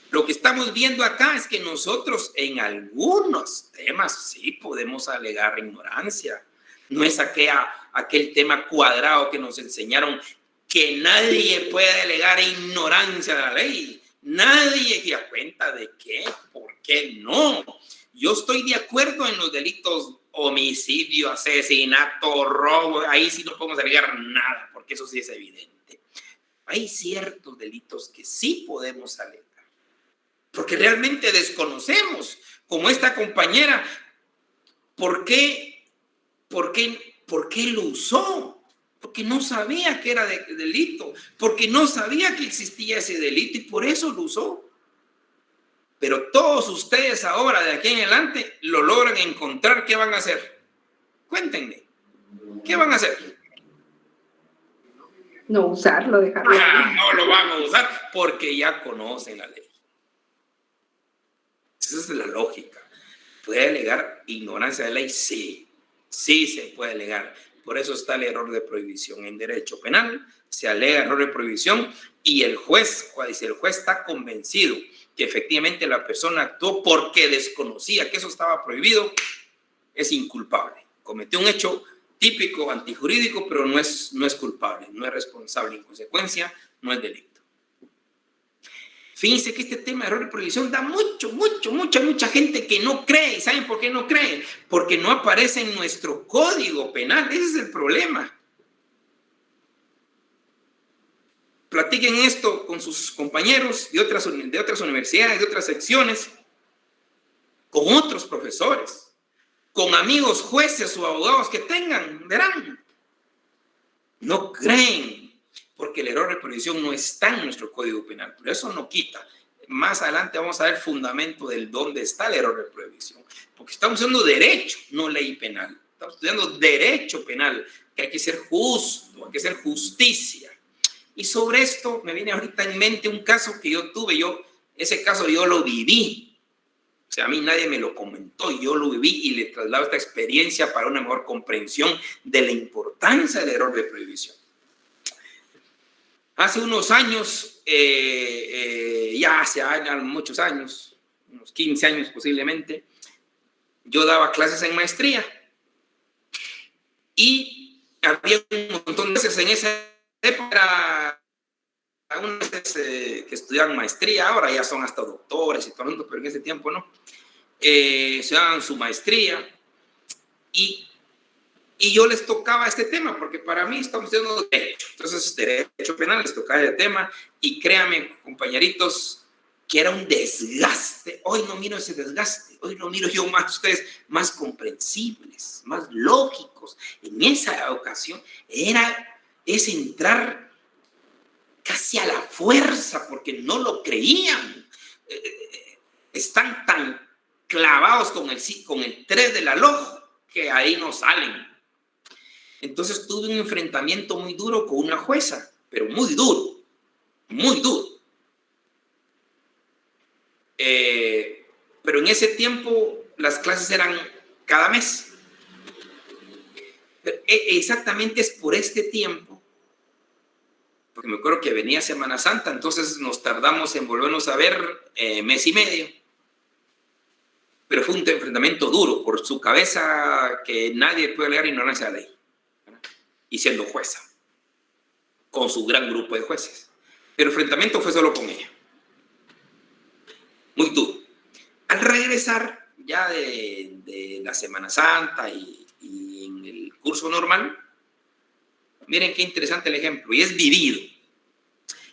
Lo que estamos viendo acá es que nosotros en algunos temas sí podemos alegar ignorancia. No es aquel tema cuadrado que nos enseñaron que nadie puede alegar ignorancia de la ley. Nadie da cuenta de qué, por qué no. Yo estoy de acuerdo en los delitos homicidio, asesinato, robo. Ahí sí no podemos alegar nada, porque eso sí es evidente. Hay ciertos delitos que sí podemos alegar, porque realmente desconocemos, como esta compañera, ¿por qué lo usó? Porque no sabía que era delito, porque no sabía que existía ese delito y por eso lo usó. Pero todos ustedes ahora, de aquí en adelante, lo logran encontrar. ¿Qué van a hacer? Cuéntenme. ¿Qué van a hacer? No usarlo, dejarlo. No lo van a usar porque ya conocen la ley. Esa es la lógica. ¿Puede alegar ignorancia de ley? Sí. Sí se puede alegar. Por eso está el error de prohibición. En derecho penal se alega error de prohibición y el juez, si el juez está convencido que efectivamente la persona actuó porque desconocía que eso estaba prohibido, es inculpable. Cometió un hecho típico antijurídico, pero no es culpable, no es responsable. En consecuencia, no es delito. Fíjense que este tema de error de prohibición da mucha gente que no cree. ¿Y saben por qué no creen? Porque no aparece en nuestro código penal. Ese es el problema. Platiquen esto con sus compañeros de otras universidades, de otras secciones, con otros profesores, con amigos jueces o abogados que tengan, verán. No creen, porque el error de prohibición no está en nuestro código penal, pero eso no quita. Más adelante vamos a ver el fundamento del dónde está el error de prohibición, porque estamos estudiando derecho, no ley penal. Estamos estudiando derecho penal, que hay que ser justo, hay que ser justicia. Y sobre esto me viene ahorita en mente un caso que yo tuve. Ese caso yo lo viví. O sea, a mí nadie me lo comentó, yo lo viví y le traslado esta experiencia para una mejor comprensión de la importancia del error de prohibición. Hace unos años, ya hace muchos años, unos 15 años posiblemente, yo daba clases en maestría y había un montón de veces en esa época, algunos que estudiaban maestría, ahora ya son hasta doctores y todo el mundo, pero en ese tiempo no, estudiaban su maestría y yo les tocaba este tema, porque para mí estamos estudiando derecho. Entonces, derecho penal, les tocaba el tema, y créanme, compañeritos, que era un desgaste. Hoy no miro ese desgaste, hoy lo miro yo más, ustedes más comprensibles, más lógicos. En esa ocasión es entrar casi a la fuerza, porque no lo creían. Están tan clavados con el 3 del reloj que ahí no salen. Entonces tuve un enfrentamiento muy duro con una jueza, pero muy duro, muy duro. Pero en ese tiempo las clases eran cada mes. Pero exactamente es por este tiempo, porque me acuerdo que venía Semana Santa, entonces nos tardamos en volvernos a ver mes y medio. Pero fue un enfrentamiento duro por su cabeza, que nadie puede alegar ignorancia de la ley, ¿verdad? Y siendo jueza, con su gran grupo de jueces. Pero el enfrentamiento fue solo con ella. Muy duro. Al regresar ya de la Semana Santa y en el curso normal, miren qué interesante el ejemplo, y es vivido.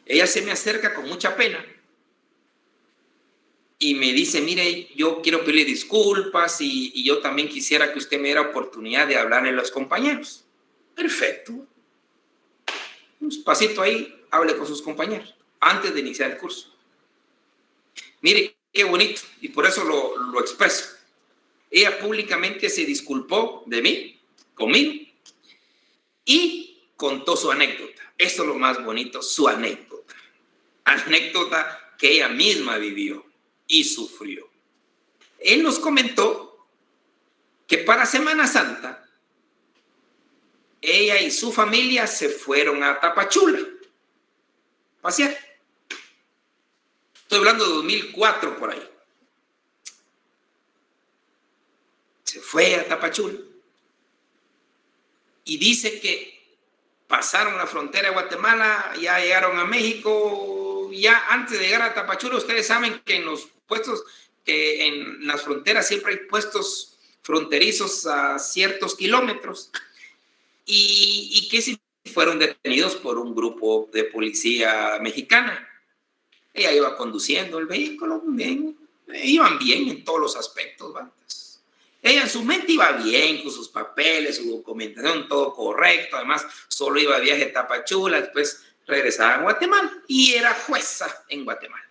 Ella se me acerca con mucha pena y me dice, mire, yo quiero pedirle disculpas y yo también quisiera que usted me diera oportunidad de hablarle a los compañeros. Perfecto. Un pasito ahí, hable con sus compañeros antes de iniciar el curso. Mire, qué bonito, y por eso lo expreso. Ella públicamente se disculpó de mí, conmigo, y contó su anécdota. Esto es lo más bonito, su anécdota. Anécdota que ella misma vivió y sufrió. Él nos comentó que para Semana Santa ella y su familia se fueron a Tapachula a pasear. Estoy hablando de 2004 por ahí. Se fue a Tapachula y dice que pasaron la frontera de Guatemala, ya llegaron a México. Ya antes de llegar a Tapachula, ustedes saben que en los puestos, que en las fronteras siempre hay puestos fronterizos a ciertos kilómetros, y que sí fueron detenidos por un grupo de policía mexicana. Ella iba conduciendo el vehículo bien, iban bien en todos los aspectos, ¿verdad? Ella en su mente iba bien con sus papeles, su documentación, todo correcto. Además, solo iba a viaje a Tapachula, después regresaba a Guatemala y era jueza en Guatemala.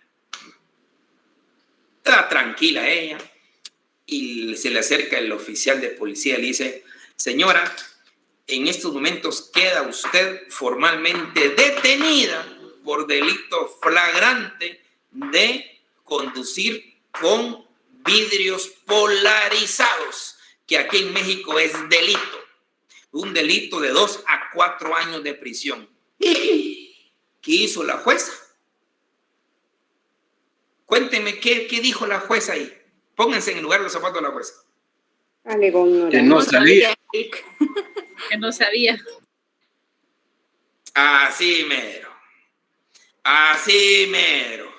Estaba tranquila ella y se le acerca el oficial de policía y le dice, señora, en estos momentos queda usted formalmente detenida por delito flagrante de conducir con vidrios polarizados, que aquí en México es delito. Un delito de 2 a 4 años de prisión. ¿Qué hizo la jueza? Cuéntenme qué dijo la jueza ahí. Pónganse en el lugar de los zapatos de la jueza. Alegó que no sabía. Que no sabía. Así mero. Así mero.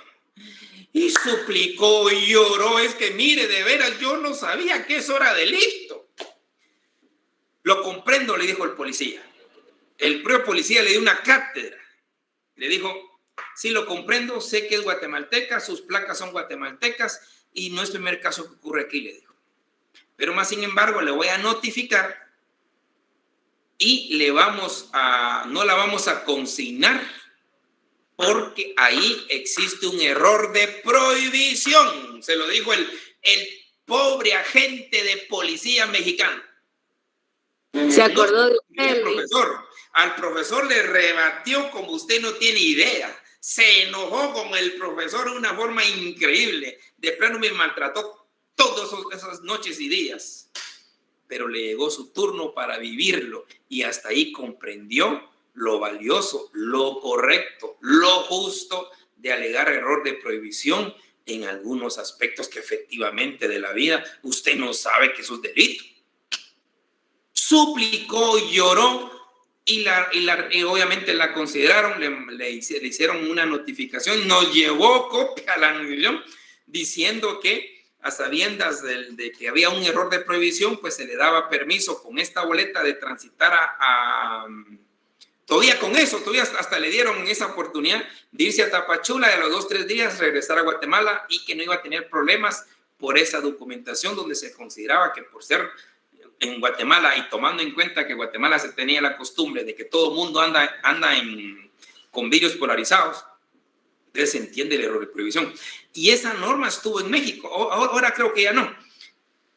Y suplicó y lloró. Es que mire, de veras, yo no sabía que eso era delito. Lo comprendo, le dijo el policía. El propio policía le dio una cátedra. Le dijo, sí, lo comprendo, sé que es guatemalteca, sus placas son guatemaltecas y no es el primer caso que ocurre aquí, le dijo. Pero más sin embargo, le voy a notificar y no la vamos a consignar porque ahí existe un error de prohibición. Se lo dijo el pobre agente de policía mexicano. Se acordó de el profesor. Al profesor le rebatió como usted no tiene idea. Se enojó con el profesor de una forma increíble. De plano me maltrató todas esas noches y días. Pero le llegó su turno para vivirlo y hasta ahí comprendió lo valioso, lo correcto, lo justo de alegar error de prohibición en algunos aspectos que efectivamente de la vida usted no sabe que eso es delito. Suplicó, lloró y obviamente la consideraron, le hicieron una notificación, nos llevó copia a la notificación diciendo que a sabiendas de que había un error de prohibición, pues se le daba permiso con esta boleta de transitar todavía con eso, todavía hasta le dieron esa oportunidad de irse a Tapachula y a los 2-3 días regresar a Guatemala y que no iba a tener problemas por esa documentación donde se consideraba que por ser en Guatemala y tomando en cuenta que Guatemala se tenía la costumbre de que todo el mundo anda con vidrios polarizados, entonces se entiende el error de prohibición. Y esa norma estuvo en México, ahora creo que ya no.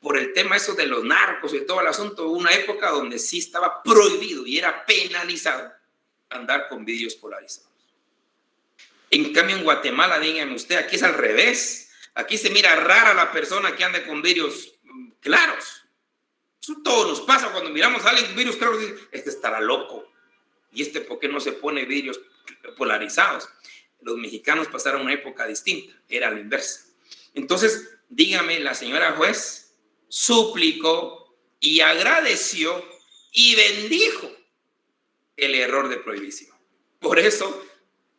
Por el tema eso de los narcos y todo el asunto, hubo una época donde sí estaba prohibido y era penalizado andar con vidrios polarizados. En cambio en Guatemala, dígame usted, aquí es al revés. Aquí se mira rara la persona que anda con vidrios claros. Eso todo nos pasa cuando miramos a alguien con vidrios claros y dice, este estará loco. ¿Y este por qué no se pone vidrios polarizados? Los mexicanos pasaron una época distinta, era la inversa. Entonces, dígame, la señora juez suplicó y agradeció y bendijo el error de prohibición. Por eso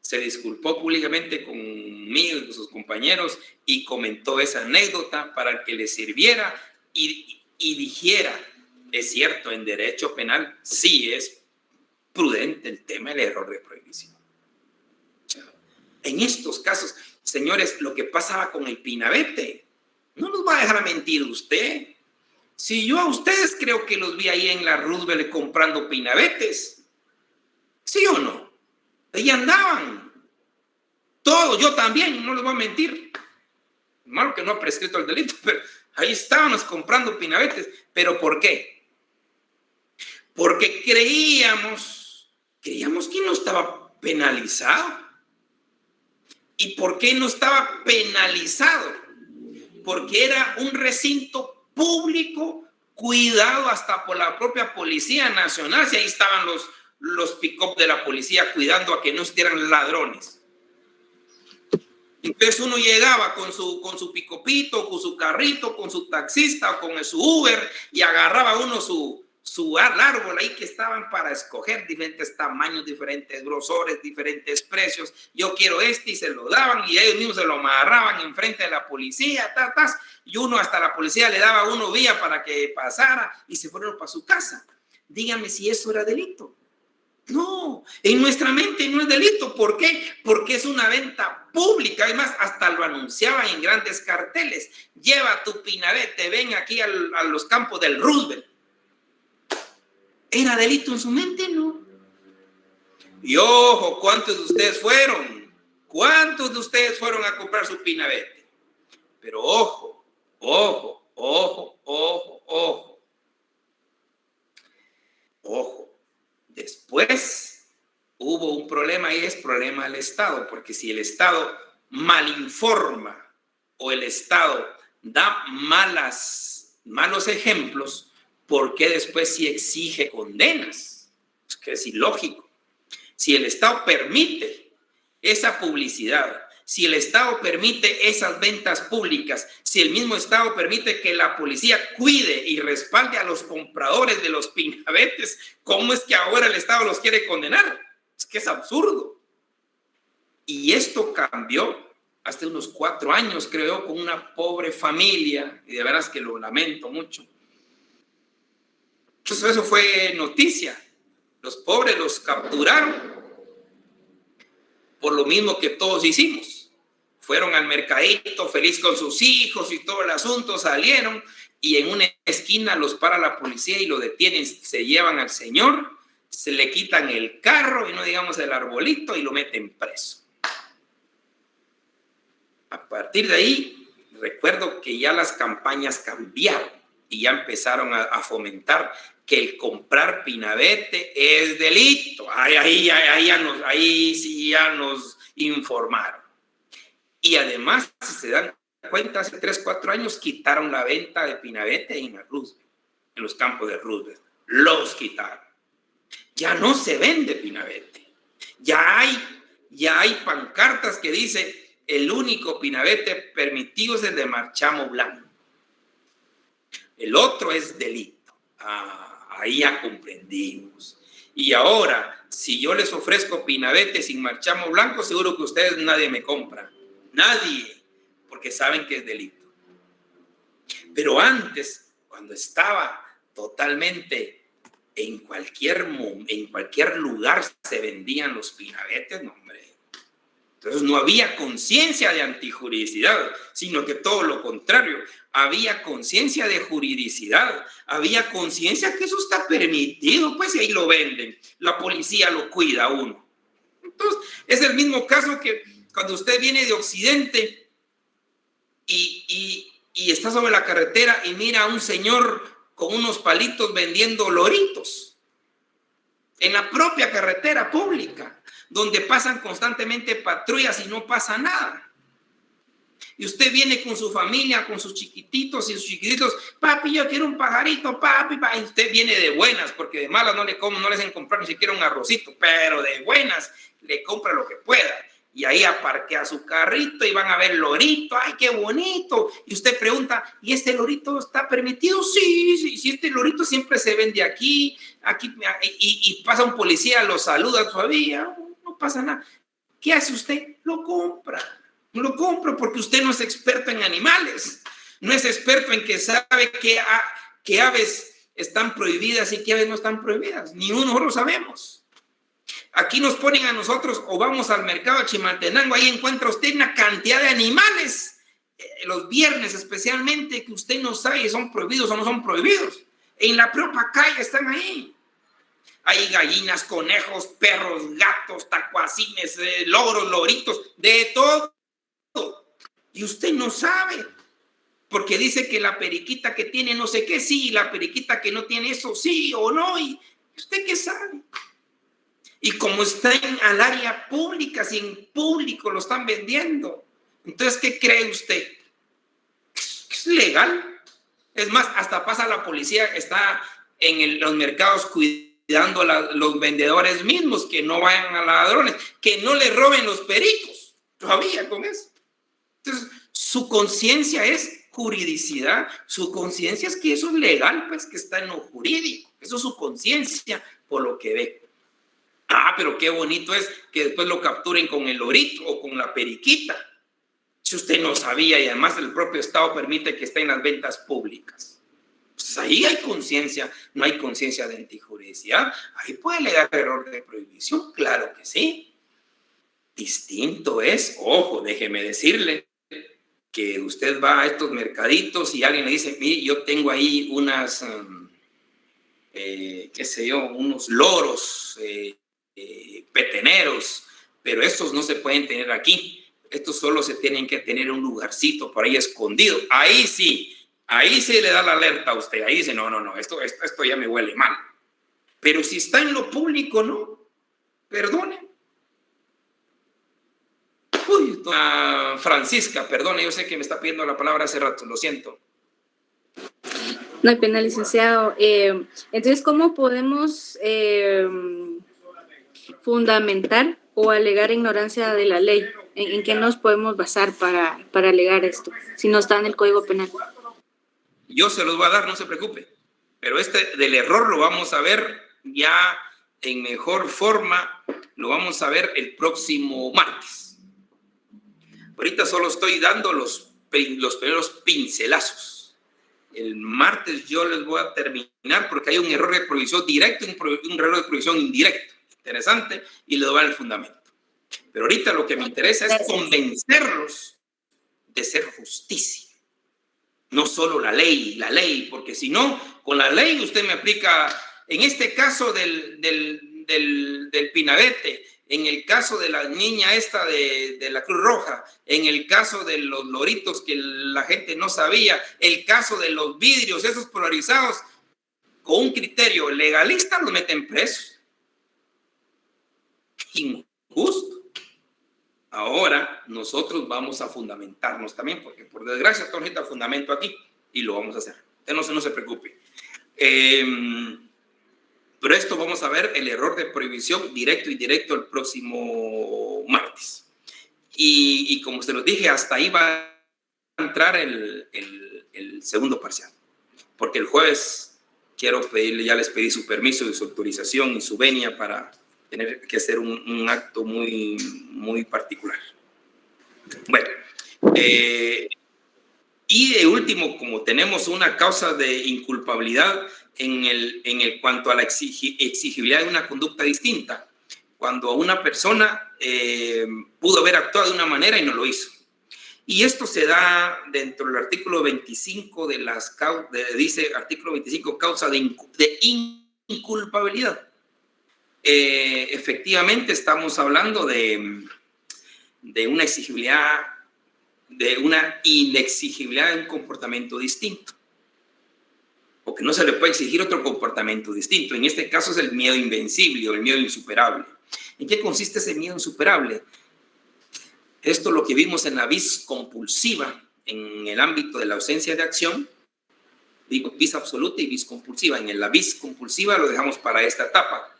se disculpó públicamente conmigo y con sus compañeros y comentó esa anécdota para que le sirviera y dijera, es cierto, en derecho penal sí es prudente el tema del error de prohibición. En estos casos, señores, lo que pasaba con el Pinabete, no nos va a dejar mentir usted. Si yo a ustedes creo que los vi ahí en la Roosevelt comprando Pinabetes, ¿sí o no? Ahí andaban. Todos, yo también, no les voy a mentir. Malo que no ha prescrito el delito, pero ahí estábamos comprando Pinabetes. ¿Pero por qué? Porque creíamos que no estaba penalizado. ¿Y por qué no estaba penalizado? Porque era un recinto público cuidado hasta por la propia Policía Nacional. Si ahí estaban los pick-up de la policía cuidando a que no estuvieran ladrones. Entonces uno llegaba con su pick-upito, con su carrito, con su taxista o con su Uber y agarraba uno su árbol ahí que estaban para escoger diferentes tamaños, diferentes grosores, diferentes precios. Yo quiero y se lo daban y ellos mismos se lo amarraban enfrente de la policía, y uno hasta la policía le daba uno vía para que pasara y se fueron para su casa. Dígame si eso era delito. No, en nuestra mente no es delito. ¿Por qué? Porque es una venta pública. Además, hasta lo anunciaban en grandes carteles. Lleva tu Pinabete, ven aquí a los campos del Roosevelt. ¿Era delito en su mente? No. Y ojo, ¿cuántos de ustedes fueron? ¿Cuántos de ustedes fueron a comprar su Pinabete? Pero ojo, ojo, ojo, ojo, ojo. Ojo. Después hubo un problema y es problema del Estado, porque si el Estado malinforma o el Estado da malos ejemplos, ¿por qué después sí exige condenas? Es que es ilógico. Si el Estado permite esa publicidad, si el Estado permite esas ventas públicas, si el mismo Estado permite que la policía cuide y respalde a los compradores de los Pinabetes, ¿cómo es que ahora el Estado los quiere condenar? Es que es absurdo. Y esto cambió hace unos 4 años, creo, con una pobre familia, y de veras que lo lamento mucho. Entonces eso fue noticia. Los pobres los capturaron por lo mismo que todos hicimos. Fueron al mercadito feliz con sus hijos y todo el asunto, salieron y en una esquina los para la policía y lo detienen, se llevan al señor, se le quitan el carro y no digamos el arbolito y lo meten preso. A partir de ahí, recuerdo que ya las campañas cambiaron y ya empezaron a fomentar que el comprar pinabete es delito. Ahí sí ya nos informaron. Y además, si se dan cuenta, hace 3, 4 años quitaron la venta de pinabete en Roosevelt, en los campos de Roosevelt. Los quitaron. Ya no se vende pinabete. Ya hay pancartas que dicen el único pinabete permitido es el de marchamo blanco. El otro es delito. Ahí ya comprendimos. Y ahora, si yo les ofrezco pinabete sin marchamo blanco, seguro que ustedes nadie me compra. Nadie, porque saben que es delito. Pero antes, cuando estaba totalmente en cualquier lugar se vendían los pinabetes, no, hombre. Entonces no había conciencia de antijuridicidad, sino que todo lo contrario, había conciencia de juridicidad, había conciencia que eso está permitido, pues y ahí lo venden, la policía lo cuida a uno. Entonces es el mismo caso que cuando usted viene de Occidente y está sobre la carretera y mira a un señor con unos palitos vendiendo loritos en la propia carretera pública, donde pasan constantemente patrullas y no pasa nada. Y usted viene con su familia, con sus chiquititos y sus chiquititos, papi, yo quiero un pajarito, papi. Y usted viene de buenas, porque de malas no les hacen comprar ni siquiera un arrocito, pero de buenas le compra lo que pueda. Y ahí aparquea su carrito y van a ver lorito, ¡ay, qué bonito! Y usted pregunta, ¿y este lorito está permitido? Sí, este lorito siempre se vende aquí, y pasa un policía, lo saluda todavía, no pasa nada. ¿Qué hace usted? Lo compra porque usted no es experto en animales, no es experto en que sabe qué aves están prohibidas y qué aves no están prohibidas, ni uno lo sabemos. Aquí nos ponen a nosotros o vamos al mercado de Chimaltenango, ahí encuentra usted una cantidad de animales, los viernes especialmente, que usted no sabe si son prohibidos o no son prohibidos. En la propia calle están ahí. Hay gallinas, conejos, perros, gatos, tacuacines, loros, loritos, de todo. Y usted no sabe, porque dice que la periquita que tiene no sé qué sí, y la periquita que no tiene eso sí o no, y usted qué sabe. Y como está al área pública, si en público lo están vendiendo, entonces, ¿qué cree usted? ¿Es legal? Es más, hasta pasa la policía, está en los mercados cuidando a los vendedores mismos, que no vayan a ladrones, que no le roben los pericos, todavía con eso. Entonces, su conciencia es juridicidad, su conciencia es que eso es legal, pues que está en lo jurídico, eso es su conciencia por lo que ve. Pero qué bonito es que después lo capturen con el lorito o con la periquita. Si usted no sabía y además el propio Estado permite que esté en las ventas públicas. Pues ahí hay conciencia, no hay conciencia de antijuridicidad. Ahí puede alegar error de prohibición, claro que sí. Distinto es, ojo, déjeme decirle, que usted va a estos mercaditos y alguien le dice, mire, yo tengo ahí unas, unos loros, peteneros, pero estos no se pueden tener aquí, estos solo se tienen que tener en un lugarcito por ahí escondido. Ahí sí le da la alerta a usted, ahí dice, no, esto ya me huele mal. Pero si está en lo público, no, perdone. Francisca, perdone, yo sé que me está pidiendo la palabra hace rato, lo siento. No hay pena, licenciado. Entonces, ¿cómo podemos fundamentar o alegar ignorancia de la ley? ¿En qué nos podemos basar para alegar esto, si no está en el Código Penal? Yo se los voy a dar, no se preocupe. Pero del error lo vamos a ver ya en mejor forma, lo vamos a ver el próximo martes. Ahorita solo estoy dando los primeros pincelazos. El martes yo les voy a terminar porque hay un error de provisión directo y un error de provisión indirecto. Interesante, y les doy el fundamento. Pero ahorita lo que me interesa es convencerlos de ser justicia. No solo la ley, porque si no, con la ley usted me aplica, en este caso del Pinabete, en el caso de la niña esta de la Cruz Roja, en el caso de los loritos que la gente no sabía, el caso de los vidrios, esos polarizados, con un criterio legalista los meten presos. Injusto. Ahora nosotros vamos a fundamentarnos también, porque por desgracia todo necesita fundamento aquí y lo vamos a hacer. Usted no se preocupe. Pero esto vamos a ver el error de prohibición directo y indirecto el próximo martes. Y como se los dije, hasta ahí va a entrar el segundo parcial. Porque el jueves quiero pedirle, ya les pedí su permiso y su autorización y su venia para tener que hacer un acto muy, muy particular. Bueno, y de último, como tenemos una causa de inculpabilidad en el cuanto a la exigibilidad de una conducta distinta, cuando una persona pudo haber actuado de una manera y no lo hizo. Y esto se da dentro del artículo 25 dice artículo 25, causa de inculpabilidad. Efectivamente estamos hablando de una exigibilidad, de una inexigibilidad de un comportamiento distinto, porque no se le puede exigir otro comportamiento distinto. En este caso es el miedo invencible o el miedo insuperable. ¿En qué consiste ese miedo insuperable? Esto es lo que vimos en la vis compulsiva, en el ámbito de la ausencia de acción. Digo vis absoluta y vis compulsiva. En la vis compulsiva lo dejamos para esta etapa.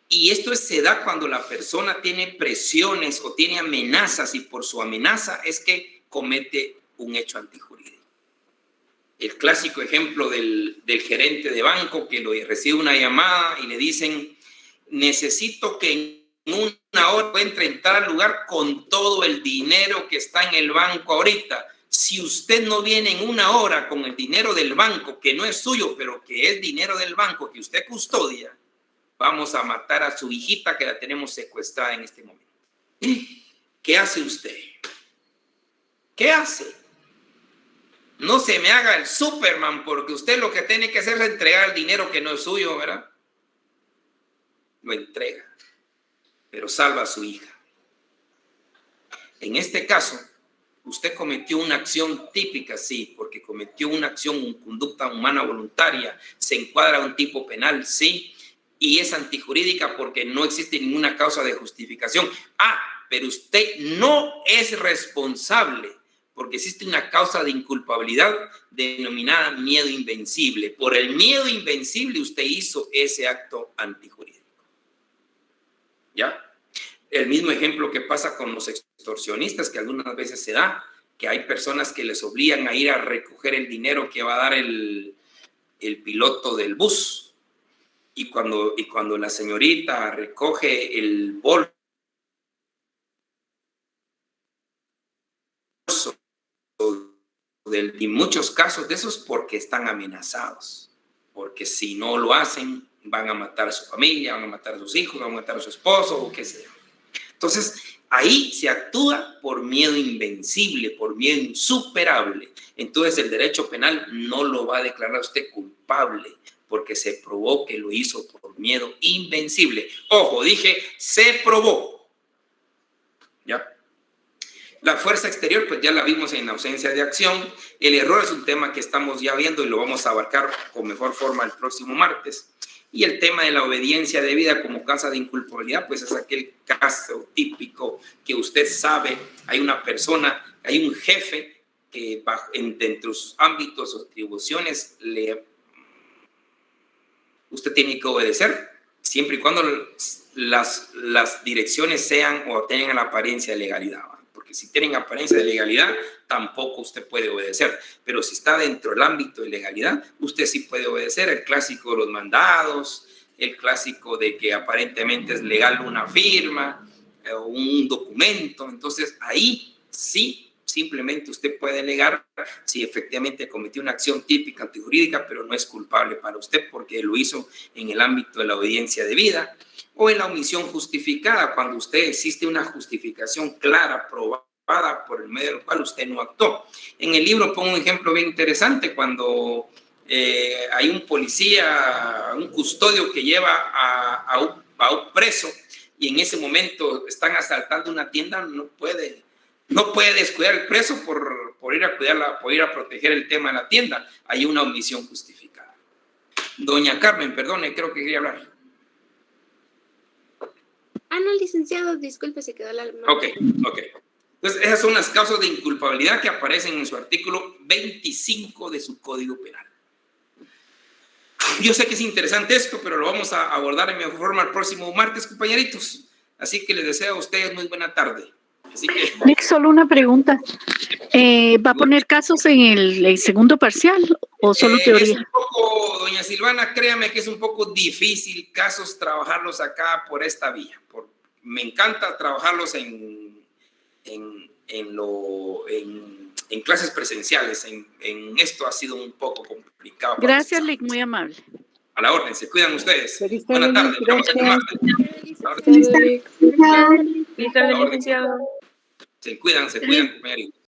Y esto se da cuando la persona tiene presiones o tiene amenazas, y por su amenaza es que comete un hecho antijurídico. El clásico ejemplo del gerente de banco que recibe una llamada y le dicen: necesito que en una hora entre a entrar al lugar con todo el dinero que está en el banco ahorita. Si usted no viene en una hora con el dinero del banco, que no es suyo, pero que es dinero del banco que usted custodia, vamos a matar a su hijita que la tenemos secuestrada en este momento. ¿Qué hace usted? ¿Qué hace? No se me haga el Superman, porque usted lo que tiene que hacer es entregar el dinero que no es suyo, ¿verdad? Lo entrega, pero salva a su hija. En este caso, usted cometió una acción típica, sí, porque cometió una acción, una conducta humana voluntaria, se encuadra a un tipo penal, sí, y es antijurídica porque no existe ninguna causa de justificación. Pero usted no es responsable porque existe una causa de inculpabilidad denominada miedo invencible. Por el miedo invencible usted hizo ese acto antijurídico. ¿Ya? El mismo ejemplo que pasa con los extorsionistas, que algunas veces se da, que hay personas que les obligan a ir a recoger el dinero que va a dar el piloto del bus. Y cuando la señorita recoge el bolso y muchos casos de esos, porque están amenazados, porque si no lo hacen van a matar a su familia, van a matar a sus hijos, van a matar a su esposo o qué sea. Entonces ahí se actúa por miedo invencible, por miedo insuperable. Entonces el derecho penal no lo va a declarar a usted culpable porque se probó que lo hizo por miedo invencible. Ojo, dije se probó. ¿Ya? La fuerza exterior, pues ya la vimos en ausencia de acción. El error es un tema que estamos ya viendo y lo vamos a abarcar con mejor forma el próximo martes. Y el tema de la obediencia debida como causa de inculpabilidad, pues es aquel caso típico que usted sabe, hay una persona, hay un jefe que dentro de sus ámbitos o atribuciones usted tiene que obedecer, siempre y cuando las direcciones sean o tengan la apariencia de legalidad. Porque si tienen apariencia de legalidad, tampoco usted puede obedecer. Pero si está dentro del ámbito de legalidad, usted sí puede obedecer. El clásico de los mandados, el clásico de que aparentemente es legal una firma o un documento. Entonces ahí Sí, simplemente usted puede negar si efectivamente cometió una acción típica antijurídica, pero no es culpable para usted porque lo hizo en el ámbito de la obediencia debida, o en la omisión justificada, cuando usted existe una justificación clara, probada por el medio del cual usted no actuó. En el libro pongo un ejemplo bien interesante, cuando hay un policía, un custodio que lleva a un preso y en ese momento están asaltando una tienda, no puede descuidar el preso por ir a cuidarla, por ir a proteger el tema de la tienda. Hay una omisión justificada. Doña Carmen, perdone, creo que quería hablar. No, licenciado, disculpe, se quedó la mano. Ok. Entonces, esas son las causas de inculpabilidad que aparecen en su artículo 25 de su Código Penal. Yo sé que es interesante esto, pero lo vamos a abordar en mejor forma el próximo martes, compañeritos. Así que les deseo a ustedes muy buena tarde. Así que... Nick, solo una pregunta. ¿Va a poner casos en el segundo parcial o solo teoría? Es un poco, doña Silvana, créame que es un poco difícil casos trabajarlos acá por esta vía. Me encanta trabajarlos en clases presenciales. En esto ha sido un poco complicado. Gracias, Lick, muy amable. A la orden, se cuidan ustedes. Feliz Buenas tarde, tardes. licenciado. Se cuidan, compañeritos.